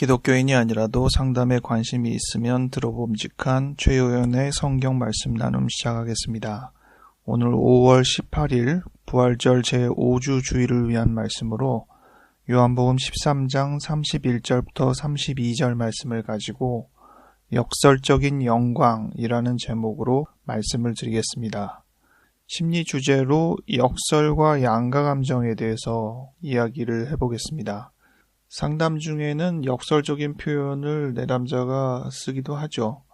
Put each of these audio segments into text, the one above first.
기독교인이 아니라도 상담에 관심이 있으면 들어봄직한 최요연의 성경 말씀 나눔 시작하겠습니다. 오늘 5월 18일 부활절 제5주 주일을 위한 말씀으로 요한복음 13장 31절부터 32절 말씀을 가지고 역설적인 영광이라는 제목으로 말씀을 드리겠습니다. 심리 주제로 역설과 양가 감정에 대해서 이야기를 해보겠습니다. 상담 중에는 역설적인 표현을 내담자가 쓰기도 하죠.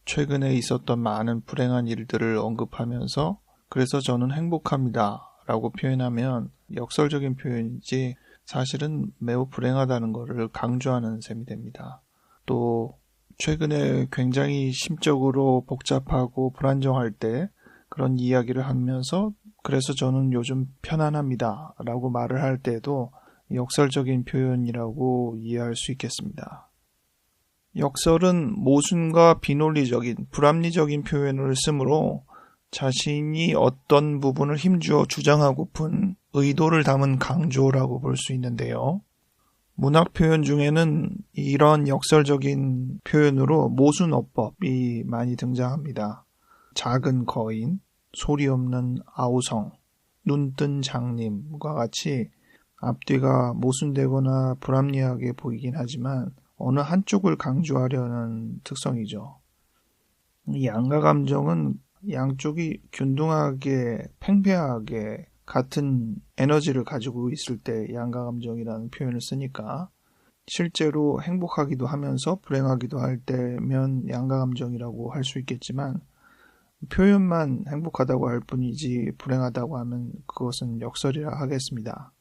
최근에 있었던 많은 불행한 일들을 언급하면서 그래서 저는 행복합니다 라고 표현하면 역설적인 표현이지 사실은 매우 불행하다는 것을 강조하는 셈이 됩니다. 또 최근에 굉장히 심적으로 복잡하고 불안정할 때 그런 이야기를 하면서 그래서 저는 요즘 편안합니다 라고 말을 할 때도 역설적인 표현이라고 이해할 수 있겠습니다. 역설은 모순과 비논리적인, 불합리적인 표현을 쓰므로 자신이 어떤 부분을 힘주어 주장하고픈 의도를 담은 강조라고 볼 수 있는데요. 문학 표현 중에는 이런 역설적인 표현으로 모순어법이 많이 등장합니다. 작은 거인, 소리 없는 아우성, 눈뜬 장님과 같이 앞뒤가 모순되거나 불합리하게 보이긴 하지만 어느 한쪽을 강조하려는 특성이죠. 양가 감정은 양쪽이 균등하게 팽배하게 같은 에너지를 가지고 있을 때 양가 감정이라는 표현을 쓰니까 실제로 행복하기도 하면서 불행하기도 할 때면 양가 감정이라고 할 수 있겠지만 표현만 행복하다고 할 뿐이지 불행하다고 하면 그것은 역설이라 하겠습니다.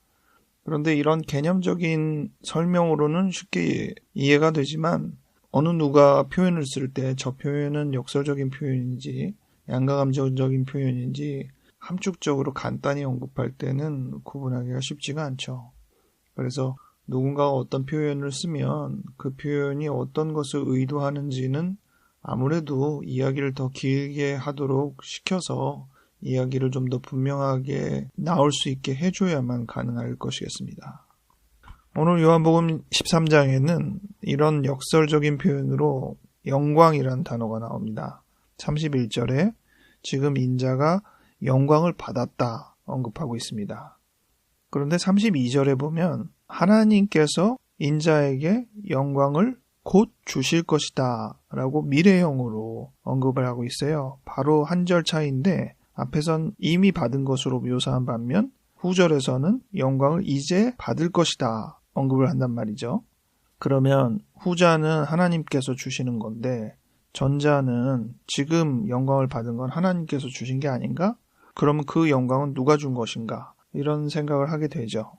그런데 이런 개념적인 설명으로는 쉽게 이해가 되지만 어느 누가 표현을 쓸 때 저 표현은 역설적인 표현인지 양가감정적인 표현인지 함축적으로 간단히 언급할 때는 구분하기가 쉽지가 않죠. 그래서 누군가가 어떤 표현을 쓰면 그 표현이 어떤 것을 의도하는지는 아무래도 이야기를 더 길게 하도록 시켜서 이야기를 좀 더 분명하게 나올 수 있게 해줘야만 가능할 것이겠습니다. 오늘 요한복음 13장에는 이런 역설적인 표현으로 영광이라는 단어가 나옵니다. 31절에 지금 인자가 영광을 받았다 언급하고 있습니다. 그런데 32절에 보면 하나님께서 인자에게 영광을 곧 주실 것이다 라고 미래형으로 언급을 하고 있어요. 바로 한 절 차이인데 앞에선 이미 받은 것으로 묘사한 반면 후절에서는 영광을 이제 받을 것이다 언급을 한단 말이죠. 그러면 후자는 하나님께서 주시는 건데 전자는 지금 영광을 받은 건 하나님께서 주신 게 아닌가? 그러면 그 영광은 누가 준 것인가? 이런 생각을 하게 되죠.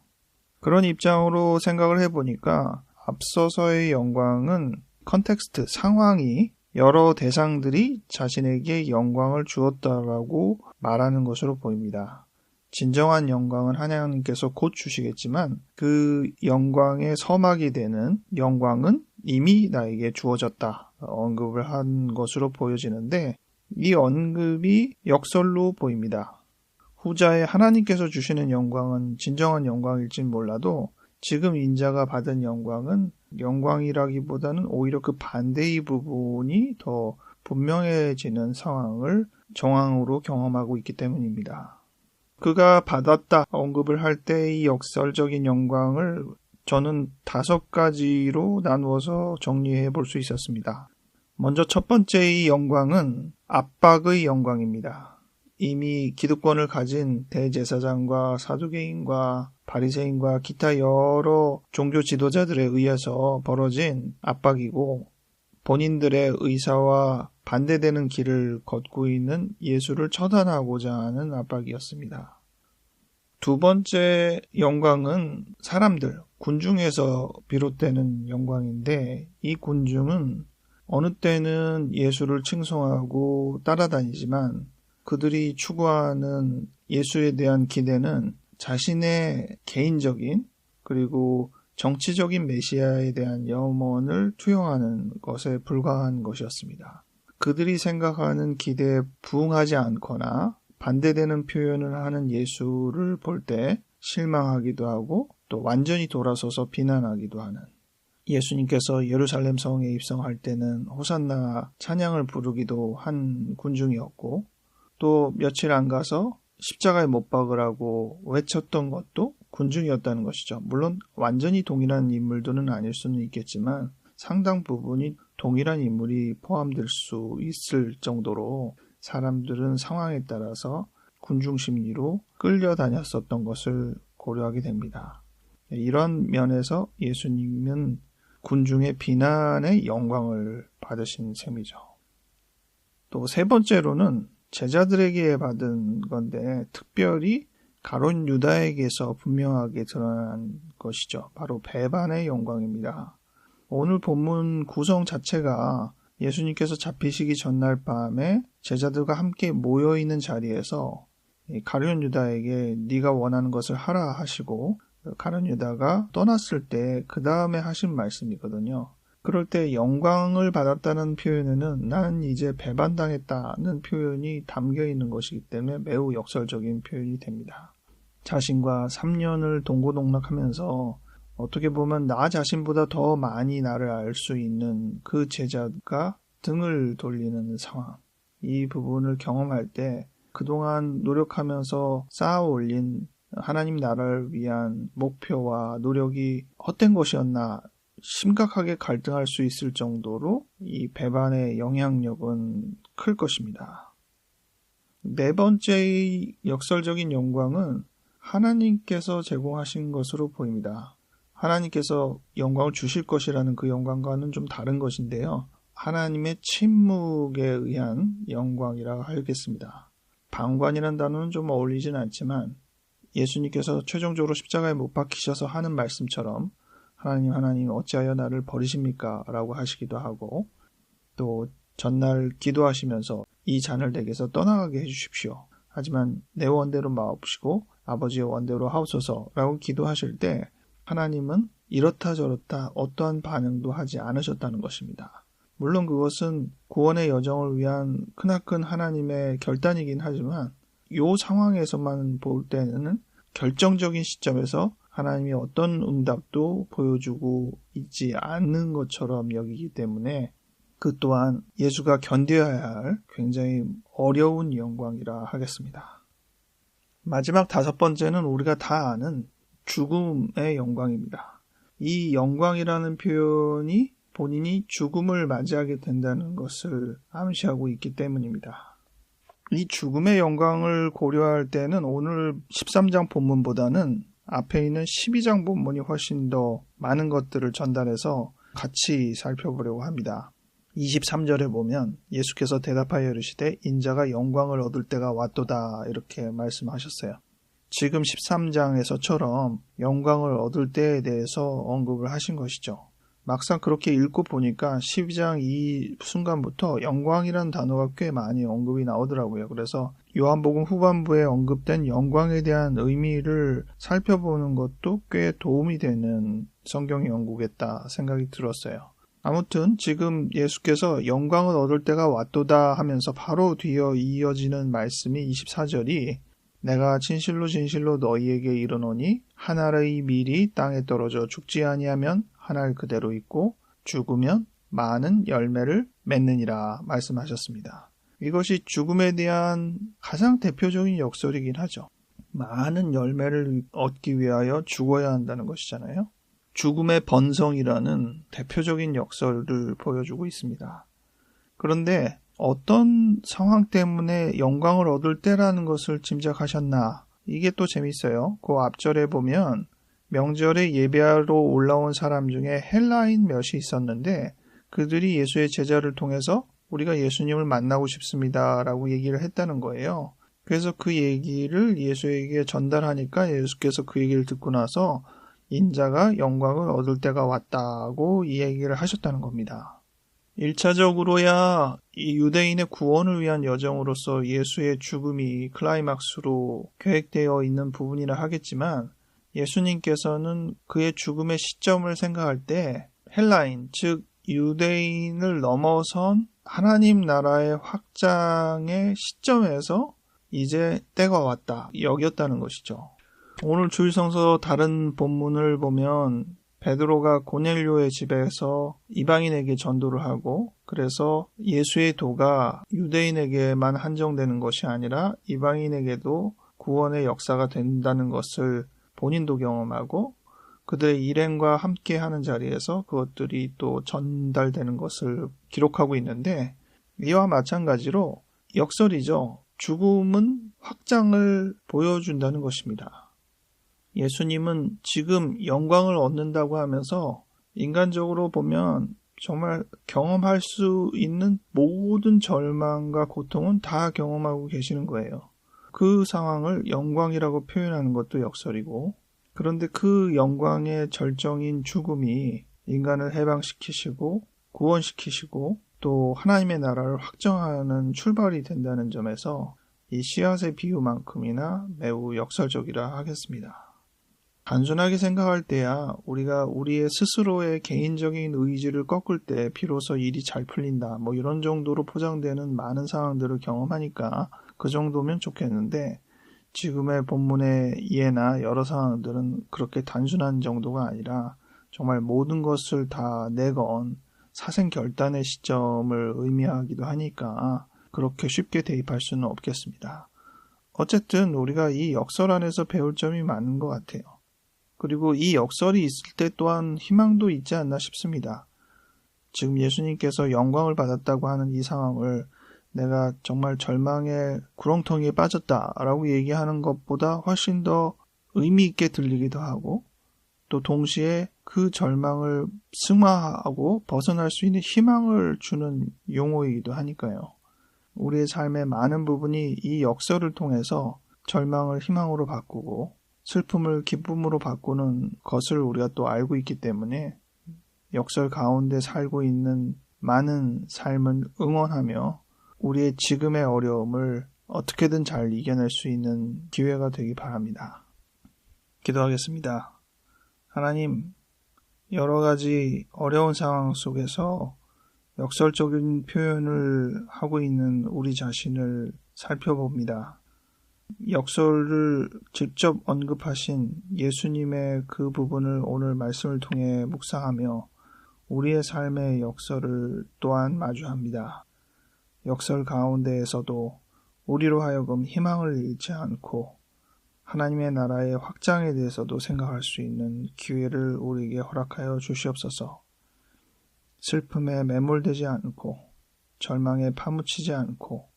그런 입장으로 생각을 해보니까 앞서서의 영광은 컨텍스트, 상황이 여러 대상들이 자신에게 영광을 주었다라고 말하는 것으로 보입니다. 진정한 영광은 하나님께서 곧 주시겠지만 그 영광의 서막이 되는 영광은 이미 나에게 주어졌다 언급을 한 것으로 보여지는데 이 언급이 역설로 보입니다. 후자의 하나님께서 주시는 영광은 진정한 영광일진 몰라도 지금 인자가 받은 영광은 영광이라기보다는 오히려 그 반대의 부분이 더 분명해지는 상황을 정황으로 경험하고 있기 때문입니다. 그가 받았다 언급을 할 때의 역설적인 영광을 저는 5가지로 나누어서 정리해 볼 수 있었습니다. 먼저 첫 번째의 영광은 압박의 영광입니다. 이미 기득권을 가진 대제사장과 사두개인과 바리새인과 기타 여러 종교 지도자들에 의해서 벌어진 압박이고 본인들의 의사와 반대되는 길을 걷고 있는 예수를 처단하고자 하는 압박이었습니다. 두 번째 영광은 사람들, 군중에서 비롯되는 영광인데 이 군중은 어느 때는 예수를 칭송하고 따라다니지만 그들이 추구하는 예수에 대한 기대는 자신의 개인적인 그리고 정치적인 메시아에 대한 염원을 투영하는 것에 불과한 것이었습니다. 그들이 생각하는 기대에 부응하지 않거나 반대되는 표현을 하는 예수를 볼 때 실망하기도 하고 또 완전히 돌아서서 비난하기도 하는 예수님께서 예루살렘 성에 입성할 때는 호산나 찬양을 부르기도 한 군중이었고, 또 며칠 안 가서 십자가에 못 박으라고 외쳤던 것도 군중이었다는 것이죠. 물론 완전히 동일한 인물들은 아닐 수는 있겠지만 상당 부분이 동일한 인물이 포함될 수 있을 정도로 사람들은 상황에 따라서 군중 심리로 끌려다녔었던 것을 고려하게 됩니다. 이런 면에서 예수님은 군중의 비난의 영광을 받으신 셈이죠. 또 세 번째로는 제자들에게 받은 건데 특별히 가룟 유다에게서 분명하게 드러난 것이죠. 바로 배반의 영광입니다. 오늘 본문 구성 자체가 예수님께서 잡히시기 전날 밤에 제자들과 함께 모여있는 자리에서 가룟 유다에게 네가 원하는 것을 하라 하시고 가룟 유다가 떠났을 때 그 다음에 하신 말씀이거든요. 그럴 때 영광을 받았다는 표현에는 나는 이제 배반당했다는 표현이 담겨 있는 것이기 때문에 매우 역설적인 표현이 됩니다. 자신과 3년을 동고동락하면서 어떻게 보면 나 자신보다 더 많이 나를 알 수 있는 그 제자가 등을 돌리는 상황, 이 부분을 경험할 때 그동안 노력하면서 쌓아 올린 하나님 나라를 위한 목표와 노력이 헛된 것이었나 심각하게 갈등할 수 있을 정도로 이 배반의 영향력은 클 것입니다. 네 번째의 역설적인 영광은 하나님께서 제공하신 것으로 보입니다. 하나님께서 영광을 주실 것이라는 그 영광과는 좀 다른 것인데요. 하나님의 침묵에 의한 영광이라고 하겠습니다. 방관이라는 단어는 좀 어울리진 않지만 예수님께서 최종적으로 십자가에 못 박히셔서 하는 말씀처럼 하나님 어찌하여 나를 버리십니까? 라고 하시기도 하고 또 전날 기도하시면서 이 잔을 내게서 떠나가게 해주십시오. 하지만 내 원대로 마옵시고 아버지의 원대로 하옵소서 라고 기도하실 때 하나님은 이렇다 저렇다 어떠한 반응도 하지 않으셨다는 것입니다. 물론 그것은 구원의 여정을 위한 크나큰 하나님의 결단이긴 하지만 이 상황에서만 볼 때는 결정적인 시점에서 하나님이 어떤 응답도 보여주고 있지 않는 것처럼 여기기 때문에 그 또한 예수가 견뎌야 할 굉장히 어려운 영광이라 하겠습니다. 마지막 다섯 번째는 우리가 다 아는 죽음의 영광입니다. 이 영광이라는 표현이 본인이 죽음을 맞이하게 된다는 것을 암시하고 있기 때문입니다. 이 죽음의 영광을 고려할 때는 오늘 13장 본문보다는 앞에 있는 12장 본문이 훨씬 더 많은 것들을 전달해서 같이 살펴보려고 합니다. 23절에 보면 예수께서 대답하여 이르시되 인자가 영광을 얻을 때가 왔도다 이렇게 말씀하셨어요. 지금 13장에서처럼 영광을 얻을 때에 대해서 언급을 하신 것이죠. 막상 그렇게 읽고 보니까 12장 이 순간부터 영광이라는 단어가 꽤 많이 언급이 나오더라고요. 그래서 요한복음 후반부에 언급된 영광에 대한 의미를 살펴보는 것도 꽤 도움이 되는 성경 연구겠다 생각이 들었어요. 아무튼 지금 예수께서 영광을 얻을 때가 왔도다 하면서 바로 뒤어 이어지는 말씀이 24절이 내가 진실로 진실로 너희에게 이르노니 한 알의 밀이 땅에 떨어져 죽지 아니하면 한 알 그대로 있고 죽으면 많은 열매를 맺느니라 말씀하셨습니다. 이것이 죽음에 대한 가장 대표적인 역설이긴 하죠. 많은 열매를 얻기 위하여 죽어야 한다는 것이잖아요. 죽음의 번성이라는 대표적인 역설을 보여주고 있습니다. 그런데 어떤 상황 때문에 영광을 얻을 때라는 것을 짐작하셨나? 이게 또 재밌어요. 그 앞절에 보면 명절에 예배하러 올라온 사람 중에 헬라인 몇이 있었는데 그들이 예수의 제자를 통해서 우리가 예수님을 만나고 싶습니다 라고 얘기를 했다는 거예요. 그래서 그 얘기를 예수에게 전달하니까 예수께서 그 얘기를 듣고 나서 인자가 영광을 얻을 때가 왔다고 이 얘기를 하셨다는 겁니다. 1차적으로야 이 유대인의 구원을 위한 여정으로서 예수의 죽음이 클라이막스로 계획되어 있는 부분이라 하겠지만 예수님께서는 그의 죽음의 시점을 생각할 때 헬라인, 즉 유대인을 넘어선 하나님 나라의 확장의 시점에서 이제 때가 왔다 여겼다는 것이죠. 오늘 주일성서 다른 본문을 보면 베드로가 고넬료의 집에서 이방인에게 전도를 하고, 그래서 예수의 도가 유대인에게만 한정되는 것이 아니라 이방인에게도 구원의 역사가 된다는 것을 본인도 경험하고, 그들의 일행과 함께 하는 자리에서 그것들이 또 전달되는 것을 기록하고 있는데, 이와 마찬가지로 역설이죠. 죽음은 확장을 보여준다는 것입니다. 예수님은 지금 영광을 얻는다고 하면서 인간적으로 보면 정말 경험할 수 있는 모든 절망과 고통은 다 경험하고 계시는 거예요. 그 상황을 영광이라고 표현하는 것도 역설이고, 그런데 그 영광의 절정인 죽음이 인간을 해방시키시고 구원시키시고 또 하나님의 나라를 확정하는 출발이 된다는 점에서 이 씨앗의 비유만큼이나 매우 역설적이라 하겠습니다. 단순하게 생각할 때야 우리가 우리의 스스로의 개인적인 의지를 꺾을 때 비로소 일이 잘 풀린다, 이런 정도로 포장되는 많은 상황들을 경험하니까 그 정도면 좋겠는데, 지금의 본문의 예나 여러 상황들은 그렇게 단순한 정도가 아니라 정말 모든 것을 다 내건 사생결단의 시점을 의미하기도 하니까 그렇게 쉽게 대입할 수는 없겠습니다. 어쨌든 우리가 이 역설 안에서 배울 점이 많은 것 같아요. 그리고 이 역설이 있을 때 또한 희망도 있지 않나 싶습니다. 지금 예수님께서 영광을 받았다고 하는 이 상황을 내가 정말 절망의 구렁텅이에 빠졌다라고 얘기하는 것보다 훨씬 더 의미 있게 들리기도 하고, 또 동시에 그 절망을 승화하고 벗어날 수 있는 희망을 주는 용어이기도 하니까요. 우리의 삶의 많은 부분이 이 역설을 통해서 절망을 희망으로 바꾸고 슬픔을 기쁨으로 바꾸는 것을 우리가 또 알고 있기 때문에 역설 가운데 살고 있는 많은 삶을 응원하며 우리의 지금의 어려움을 어떻게든 잘 이겨낼 수 있는 기회가 되기 바랍니다. 기도하겠습니다. 하나님, 여러 가지 어려운 상황 속에서 역설적인 표현을 하고 있는 우리 자신을 살펴봅니다. 역설을 직접 언급하신 예수님의 그 부분을 오늘 말씀을 통해 묵상하며 우리의 삶의 역설을 또한 마주합니다. 역설 가운데에서도 우리로 하여금 희망을 잃지 않고 하나님의 나라의 확장에 대해서도 생각할 수 있는 기회를 우리에게 허락하여 주시옵소서. 슬픔에 매몰되지 않고 절망에 파묻히지 않고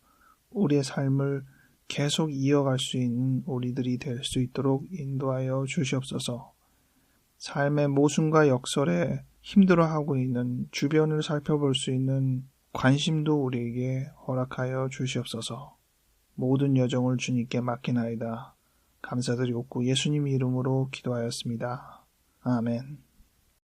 우리의 삶을 계속 이어갈 수 있는 우리들이 될 수 있도록 인도하여 주시옵소서. 삶의 모순과 역설에 힘들어하고 있는 주변을 살펴볼 수 있는 관심도 우리에게 허락하여 주시옵소서. 모든 여정을 주님께 맡기나이다. 감사드리옵고 예수님 이름으로 기도하였습니다. 아멘.